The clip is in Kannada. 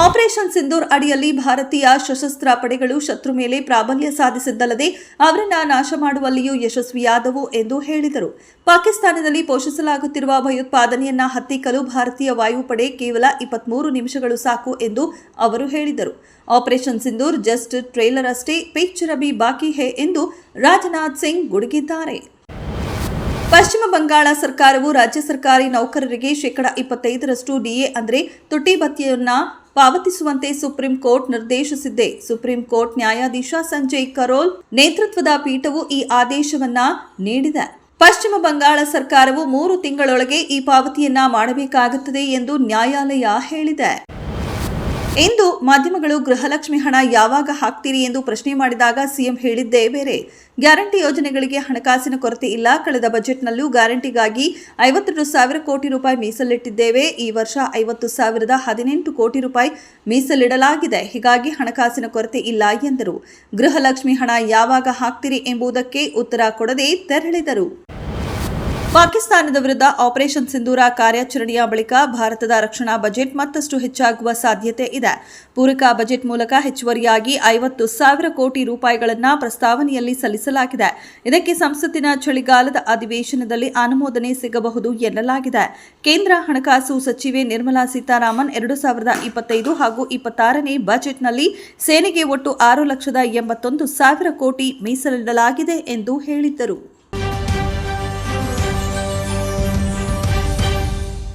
ಆಪರೇಷನ್ ಸಿಂಧೂರ್ ಅಡಿಯಲ್ಲಿ ಭಾರತೀಯ ಸಶಸ್ತ್ರ ಪಡೆಗಳು ಶತ್ರು ಮೇಲೆ ಪ್ರಾಬಲ್ಯ ಸಾಧಿಸಿದ್ದಲ್ಲದೆ ಅವರನ್ನ ನಾಶ ಮಾಡುವಲ್ಲಿಯೂ ಯಶಸ್ವಿಯಾದವು ಎಂದು ಹೇಳಿದರು. ಪಾಕಿಸ್ತಾನದಲ್ಲಿ ಪೋಷಿಸಲಾಗುತ್ತಿರುವ ಭಯೋತ್ಪಾದನೆಯನ್ನ ಹತ್ತಿಕ್ಕಲು ಭಾರತೀಯ ವಾಯುಪಡೆ ಕೇವಲ 23 ನಿಮಿಷಗಳು ಸಾಕು ಎಂದು ಅವರು ಹೇಳಿದರು. ಆಪರೇಷನ್ ಸಿಂಧೂರ್ ಜಸ್ಟ್ ಟ್ರೇಲರ್ ಅಷ್ಟೇ, ಪಿಕ್ಚರ್ ಅಭಿ ಬಾಕಿ ಹೇ ಎಂದು ರಾಜನಾಥ್ ಸಿಂಗ್ ಗುಡುಗಿದ್ದಾರೆ. ಪಶ್ಚಿಮ ಬಂಗಾಳ ಸರ್ಕಾರವು ರಾಜ್ಯ ಸರ್ಕಾರಿ ನೌಕರರಿಗೆ 25% ಡಿಎ ಅಂದರೆ ತುಟ್ಟಿ ಭತ್ಯೆಯನ್ನ ಪಾವತಿಸುವಂತೆ ಸುಪ್ರೀಂ ಕೋರ್ಟ್ ನಿರ್ದೇಶಿಸಿದೆ. ಸುಪ್ರೀಂ ಕೋರ್ಟ್ ನ್ಯಾಯಾಧೀಶ ಸಂಜಯ್ ಕರೋಲ್ ನೇತೃತ್ವದ ಪೀಠವು ಈ ಆದೇಶವನ್ನ ನೀಡಿದೆ. ಪಶ್ಚಿಮ ಬಂಗಾಳ ಸರ್ಕಾರವು 3 ತಿಂಗಳೊಳಗೆ ಈ ಪಾವತಿಯನ್ನ ಮಾಡಬೇಕಾಗುತ್ತದೆ ಎಂದು ನ್ಯಾಯಾಲಯ ಹೇಳಿದೆ. ಇಂದು ಮಾಧ್ಯಮಗಳು ಗೃಹಲಕ್ಷ್ಮಿ ಹಣ ಯಾವಾಗ ಹಾಕ್ತೀರಿ ಎಂದು ಪ್ರಶ್ನೆ ಮಾಡಿದಾಗ ಸಿಎಂ ಹೇಳಿದ್ದೇ ಬೇರೆ. ಗ್ಯಾರಂಟಿ ಯೋಜನೆಗಳಿಗೆ ಹಣಕಾಸಿನ ಕೊರತೆ ಇಲ್ಲ. ಕಳೆದ ಬಜೆಟ್ನಲ್ಲೂ ಗ್ಯಾರಂಟಿಗಾಗಿ 52,000 ಕೋಟಿ ರೂಪಾಯಿ ಮೀಸಲಿಟ್ಟಿದ್ದೇವೆ. ಈ ವರ್ಷ 50,018 ಕೋಟಿ ರೂಪಾಯಿ ಮೀಸಲಿಡಲಾಗಿದೆ. ಹೀಗಾಗಿ ಹಣಕಾಸಿನ ಕೊರತೆ ಇಲ್ಲ ಎಂದರು. ಗೃಹಲಕ್ಷ್ಮಿ ಹಣ ಯಾವಾಗ ಹಾಕ್ತೀರಿ ಎಂಬುದಕ್ಕೆ ಉತ್ತರ ಕೊಡದೆ ತೆರಳಿದರು. ಪಾಕಿಸ್ತಾನದ ವಿರುದ್ಧ ಆಪರೇಷನ್ ಸಿಂಧೂರ ಕಾರ್ಯಾಚರಣೆಯ ಬಳಿಕ ಭಾರತದ ರಕ್ಷಣಾ ಬಜೆಟ್ ಮತ್ತಷ್ಟು ಹೆಚ್ಚಾಗುವ ಸಾಧ್ಯತೆ ಇದೆ. ಪೂರಕ ಬಜೆಟ್ ಮೂಲಕ ಹೆಚ್ಚುವರಿಯಾಗಿ 50,000 ಕೋಟಿ ರೂಪಾಯಿಗಳನ್ನು ಪ್ರಸ್ತಾವನೆಯಲ್ಲಿ ಸಲ್ಲಿಸಲಾಗಿದೆ. ಇದಕ್ಕೆ ಸಂಸತ್ತಿನ ಚಳಿಗಾಲದ ಅಧಿವೇಶನದಲ್ಲಿ ಅನುಮೋದನೆ ಸಿಗಬಹುದು ಎನ್ನಲಾಗಿದೆ. ಕೇಂದ್ರ ಹಣಕಾಸು ಸಚಿವೆ ನಿರ್ಮಲಾ ಸೀತಾರಾಮನ್ 2025 ಹಾಗೂ 26ನೇ ಬಜೆಟ್ನಲ್ಲಿ ಸೇನೆಗೆ ಒಟ್ಟು 6,81,000 ಕೋಟಿ ಮೀಸಲಿಡಲಾಗಿದೆ ಎಂದು ಹೇಳಿದ್ದರು.